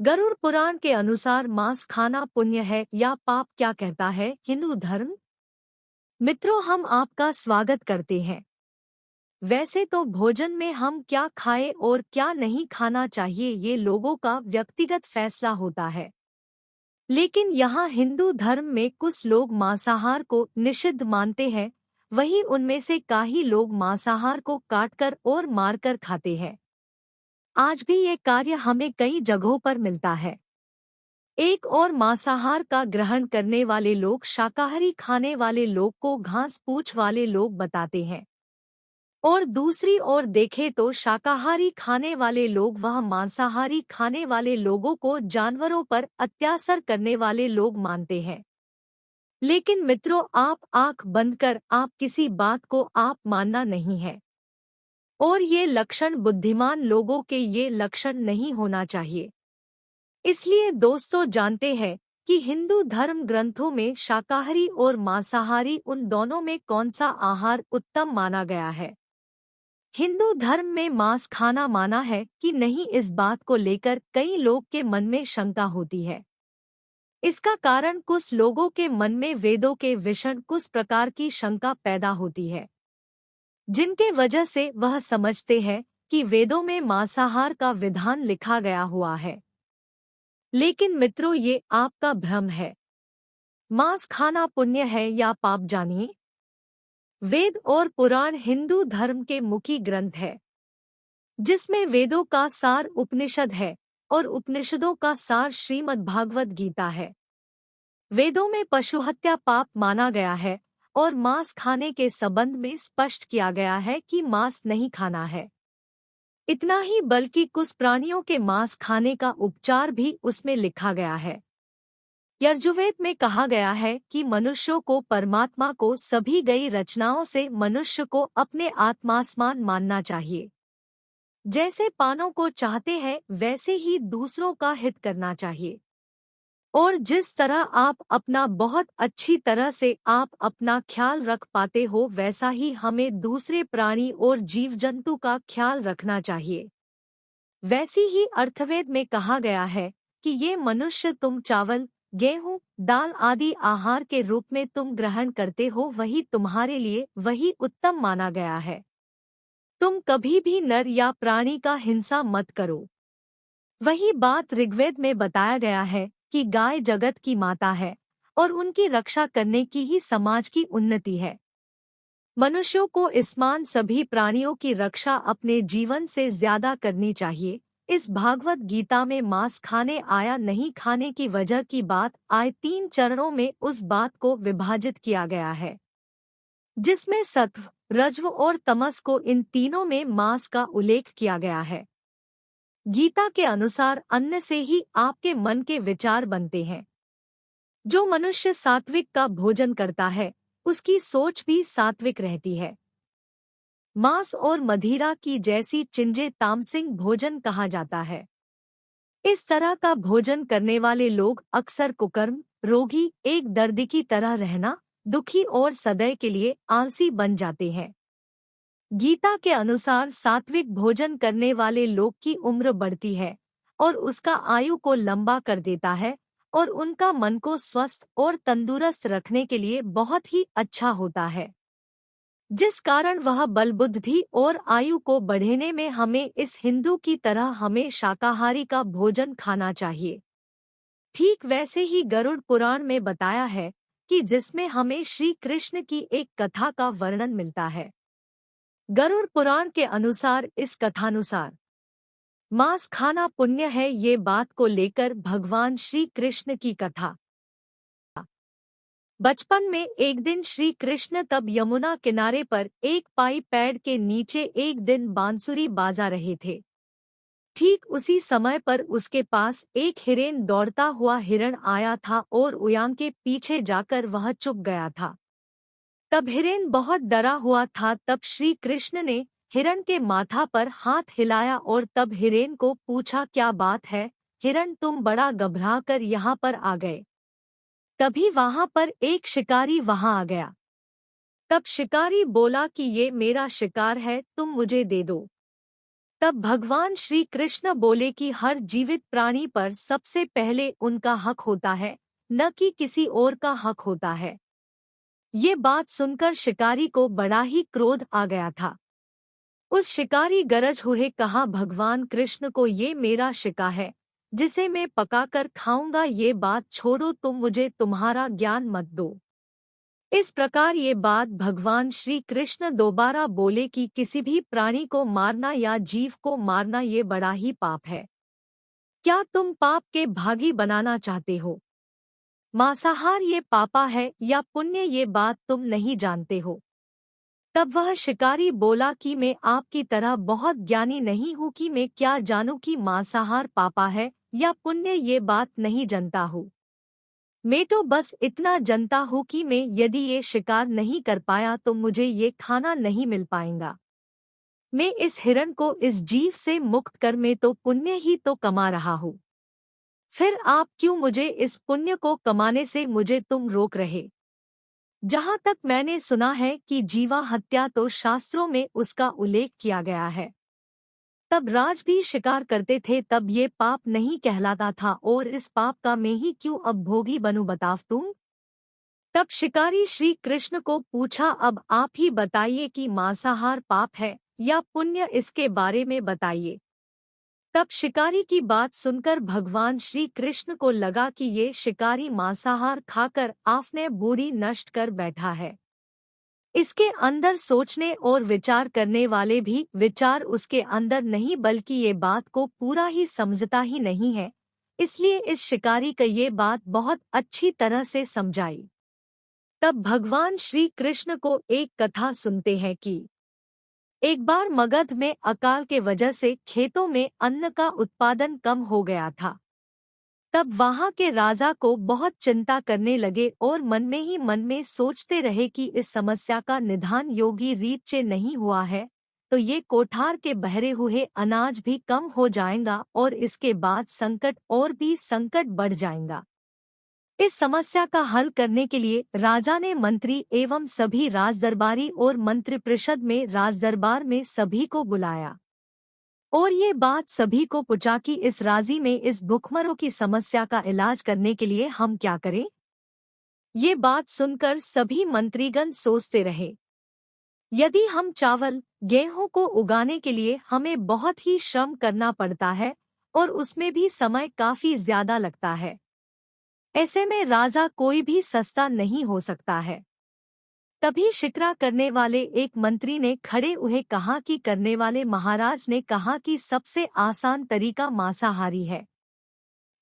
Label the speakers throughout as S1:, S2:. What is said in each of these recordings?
S1: गरुड़ पुराण के अनुसार मांस खाना पुण्य है या पाप, क्या कहता है हिंदू धर्म? मित्रों, हम आपका स्वागत करते हैं। वैसे तो भोजन में हम क्या खाएं और क्या नहीं खाना चाहिए ये लोगों का व्यक्तिगत फैसला होता है। लेकिन यहाँ हिंदू धर्म में कुछ लोग मांसाहार को निषिद्ध मानते हैं, वहीं उनमें से काई लोग मांसाहार को काटकर और मारकर खाते हैं। आज भी ये कार्य हमें कई जगहों पर मिलता है। एक और मांसाहार का ग्रहण करने वाले लोग शाकाहारी खाने वाले लोग को घास पूछ वाले लोग बताते हैं, और दूसरी ओर देखें तो शाकाहारी खाने वाले लोग वह मांसाहारी खाने वाले लोगों को जानवरों पर अत्याचार करने वाले लोग मानते हैं। लेकिन मित्रों, आप आंख बंद कर आप किसी बात को आप मानना नहीं है, और ये लक्षण बुद्धिमान लोगों के ये लक्षण नहीं होना चाहिए। इसलिए दोस्तों, जानते हैं कि हिंदू धर्म ग्रंथों में शाकाहारी और मांसाहारी उन दोनों में कौन सा आहार उत्तम माना गया है। हिंदू धर्म में मांस खाना माना है कि नहीं, इस बात को लेकर कई लोग के मन में शंका होती है। इसका कारण कुछ लोगों के मन में वेदों के विषय कुछ प्रकार की शंका पैदा होती है, जिनके वजह से वह समझते हैं कि वेदों में मांसाहार का विधान लिखा गया हुआ है। लेकिन मित्रों, ये आपका भ्रम है। मांस खाना पुण्य है या पाप, जानिए। वेद और पुराण हिंदू धर्म के मुख्य ग्रंथ है, जिसमें वेदों का सार उपनिषद है और उपनिषदों का सार श्रीमद् भागवत गीता है। वेदों में पशु हत्या पाप माना गया है और मांस खाने के संबंध में स्पष्ट किया गया है कि मांस नहीं खाना है। इतना ही बल्कि कुछ प्राणियों के मांस खाने का उपचार भी उसमें लिखा गया है। यजुर्वेद में कहा गया है कि मनुष्यों को परमात्मा को सभी गई रचनाओं से मनुष्य को अपने आत्मासमान मानना चाहिए। जैसे पानों को चाहते हैं वैसे ही दूसरों का हित करना चाहिए, और जिस तरह आप अपना बहुत अच्छी तरह से आप अपना ख्याल रख पाते हो वैसा ही हमें दूसरे प्राणी और जीव जंतु का ख्याल रखना चाहिए। वैसी ही अर्थवेद में कहा गया है कि ये मनुष्य तुम चावल, गेहूं, दाल आदि आहार के रूप में तुम ग्रहण करते हो, वही तुम्हारे लिए वही उत्तम माना गया है। तुम कभी भी नर या प्राणी का हिंसा मत करो। वही बात ऋग्वेद में बताया गया है कि गाय जगत की माता है और उनकी रक्षा करने की ही समाज की उन्नति है। मनुष्यों को इसमान सभी प्राणियों की रक्षा अपने जीवन से ज्यादा करनी चाहिए। इस भागवत गीता में मांस खाने आया नहीं खाने की वजह की बात आए 3 चरणों में उस बात को विभाजित किया गया है, जिसमें सत्व, रजव और तमस को इन तीनों में मांस का उल्लेख किया गया है। गीता के अनुसार अन्न से ही आपके मन के विचार बनते हैं। जो मनुष्य सात्विक का भोजन करता है उसकी सोच भी सात्विक रहती है। मांस और मदिरा की जैसी चिंजे तामसिक भोजन कहा जाता है। इस तरह का भोजन करने वाले लोग अक्सर कुकर्म, रोगी, एक दर्दी की तरह रहना, दुखी और सदैव के लिए आलसी बन जाते हैं। गीता के अनुसार सात्विक भोजन करने वाले लोग की उम्र बढ़ती है और उसका आयु को लंबा कर देता है, और उनका मन को स्वस्थ और तंदुरुस्त रखने के लिए बहुत ही अच्छा होता है, जिस कारण वह बल बुद्धि और आयु को बढ़ाने में हमें इस हिंदू की तरह हमें शाकाहारी का भोजन खाना चाहिए। ठीक वैसे ही गरुड़ पुराण में बताया है कि जिसमें हमें श्री कृष्ण की एक कथा का वर्णन मिलता है। गरुड़ पुराण के अनुसार इस कथानुसार मांस खाना पुण्य है, ये बात को लेकर भगवान श्री कृष्ण की कथा। बचपन में एक दिन श्री कृष्ण तब यमुना किनारे पर एक पाई पेड़ के नीचे एक दिन बांसुरी बाजा रहे थे। ठीक उसी समय पर उसके पास एक हिरन दौड़ता हुआ हिरण आया था और उयांग के पीछे जाकर वह चुप गया था। तब हिरन बहुत डरा हुआ था। तब श्री कृष्ण ने हिरण के माथा पर हाथ हिलाया और तब हिरन को पूछा, क्या बात है हिरण, तुम बड़ा घबरा कर यहाँ पर आ गए। तभी वहां पर एक शिकारी वहां आ गया। तब शिकारी बोला कि ये मेरा शिकार है, तुम मुझे दे दो। तब भगवान श्री कृष्ण बोले कि हर जीवित प्राणी पर सबसे पहले उनका हक होता है, न कि किसी और का हक होता है। ये बात सुनकर शिकारी को बड़ा ही क्रोध आ गया था। उस शिकारी गरज हुए कहा, भगवान कृष्ण को ये मेरा शिकार है जिसे मैं पकाकर खाऊंगा, ये बात छोड़ो, तुम मुझे तुम्हारा ज्ञान मत दो। इस प्रकार ये बात भगवान श्री कृष्ण दोबारा बोले कि किसी भी प्राणी को मारना या जीव को मारना ये बड़ा ही पाप है। क्या तुम पाप के भागी बनाना चाहते हो? मांसाहार ये पापा है या पुण्य, ये बात तुम नहीं जानते हो। तब वह शिकारी बोला कि मैं आपकी तरह बहुत ज्ञानी नहीं हूँ कि मैं क्या जानूं कि मांसाहार पापा है या पुण्य, ये बात नहीं जानता हूँ। मैं तो बस इतना जानता हूँ कि मैं यदि ये शिकार नहीं कर पाया तो मुझे ये खाना नहीं मिल पाएगा। मैं इस हिरण को इस जीव से मुक्त कर मैं तो पुण्य ही तो कमा रहा हूँ। फिर आप क्यों मुझे इस पुण्य को कमाने से मुझे तुम रोक रहे? जहाँ तक मैंने सुना है कि जीवा हत्या तो शास्त्रों में उसका उल्लेख किया गया है। तब राज भी शिकार करते थे, तब ये पाप नहीं कहलाता था, और इस पाप का मैं ही क्यों अब भोगी बनूं, बताओ तुम। तब शिकारी श्री कृष्ण को पूछा, अब आप ही बताइए कि मांसाहार पाप है या पुण्य, इसके बारे में बताइए। तब शिकारी की बात सुनकर भगवान श्री कृष्ण को लगा कि ये शिकारी मांसाहार खाकर आपने बूढ़ी नष्ट कर बैठा है। इसके अंदर सोचने और विचार करने वाले भी विचार उसके अंदर नहीं, बल्कि ये बात को पूरा ही समझता ही नहीं है। इसलिए इस शिकारी का ये बात बहुत अच्छी तरह से समझाई। तब भगवान श्री कृष्ण को एक कथा सुनते हैं कि एक बार मगध में अकाल के वजह से खेतों में अन्न का उत्पादन कम हो गया था। तब वहां के राजा को बहुत चिंता करने लगे और मन में ही मन में सोचते रहे कि इस समस्या का निदान योगी रीत से नहीं हुआ है तो ये कोठार के बहरे हुए अनाज भी कम हो जाएगा और इसके बाद संकट और भी संकट बढ़ जाएगा। इस समस्या का हल करने के लिए राजा ने मंत्री एवं सभी राजदरबारी और मंत्रिपरिषद में राजदरबार में सभी को बुलाया और ये बात सभी को पूछा कि इस राजी में इस भूखमरों की समस्या का इलाज करने के लिए हम क्या करें। ये बात सुनकर सभी मंत्रीगण सोचते रहे, यदि हम चावल गेहूं को उगाने के लिए हमें बहुत ही श्रम करना पड़ता है और उसमें भी समय काफी ज्यादा लगता है, ऐसे में राजा कोई भी सस्ता नहीं हो सकता है। तभी शिकरा करने वाले एक मंत्री ने खड़े हुए कहा कि करने वाले महाराज ने कहा कि सबसे आसान तरीका मांसाहारी है,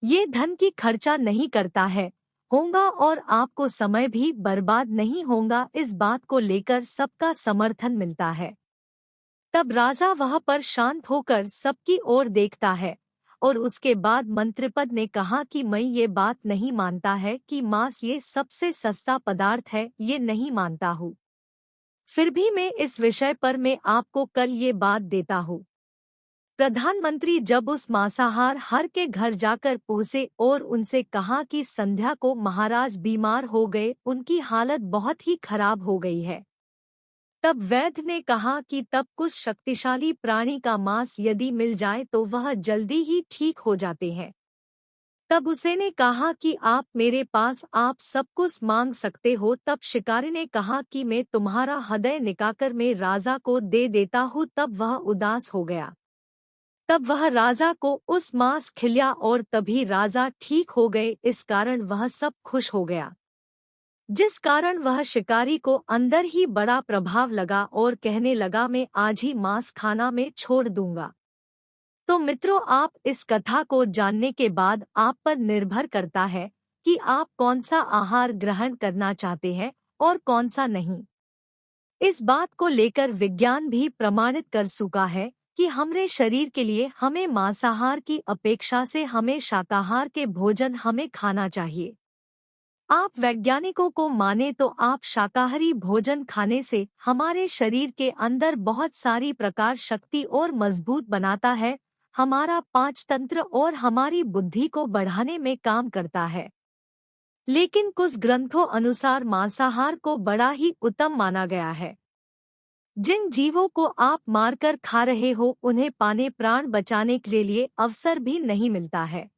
S1: ये धन की खर्चा नहीं करता है होगा और आपको समय भी बर्बाद नहीं होगा। इस बात को लेकर सबका समर्थन मिलता है। तब राजा वह पर शांत होकर सबकी ओर देखता है और उसके बाद मंत्रिपद ने कहा कि मैं ये बात नहीं मानता है कि मांस ये सबसे सस्ता पदार्थ है, ये नहीं मानता हूँ। फिर भी मैं इस विषय पर मैं आपको कल ये बात देता हूँ। प्रधानमंत्री जब उस मांसाहार हर के घर जाकर पूछे और उनसे कहा कि संध्या को महाराज बीमार हो गए, उनकी हालत बहुत ही खराब हो गई है। तब वैद्य ने कहा कि तब कुछ शक्तिशाली प्राणी का मांस यदि मिल जाए तो वह जल्दी ही ठीक हो जाते हैं। तब उसे ने कहा कि आप मेरे पास आप सब कुछ मांग सकते हो। तब शिकारी ने कहा कि मैं तुम्हारा हृदय निकाकर मैं राजा को दे देता हूँ। तब वह उदास हो गया। तब वह राजा को उस मांस खिलाया और तभी राजा ठीक हो गए। इस कारण वह सब खुश हो गया, जिस कारण वह शिकारी को अंदर ही बड़ा प्रभाव लगा और कहने लगा मैं आज ही मांस खाना में छोड़ दूंगा। तो मित्रों, आप इस कथा को जानने के बाद आप पर निर्भर करता है कि आप कौन सा आहार ग्रहण करना चाहते हैं और कौन सा नहीं। इस बात को लेकर विज्ञान भी प्रमाणित कर चुका है कि हमारे शरीर के लिए हमें मांसाहार की अपेक्षा से हमें शाकाहार के भोजन हमें खाना चाहिए। आप वैज्ञानिकों को माने तो आप शाकाहारी भोजन खाने से हमारे शरीर के अंदर बहुत सारी प्रकार शक्ति और मजबूत बनाता है, हमारा पाचन तंत्र और हमारी बुद्धि को बढ़ाने में काम करता है। लेकिन कुछ ग्रंथों अनुसार मांसाहार को बड़ा ही उत्तम माना गया है। जिन जीवों को आप मारकर खा रहे हो उन्हें पाने प्राण बचाने के लिए अवसर भी नहीं मिलता है।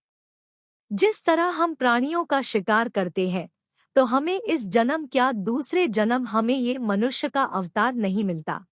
S1: जिस तरह हम प्राणियों का शिकार करते हैं, तो हमें इस जन्म क्या दूसरे जन्म हमें ये मनुष्य का अवतार नहीं मिलता।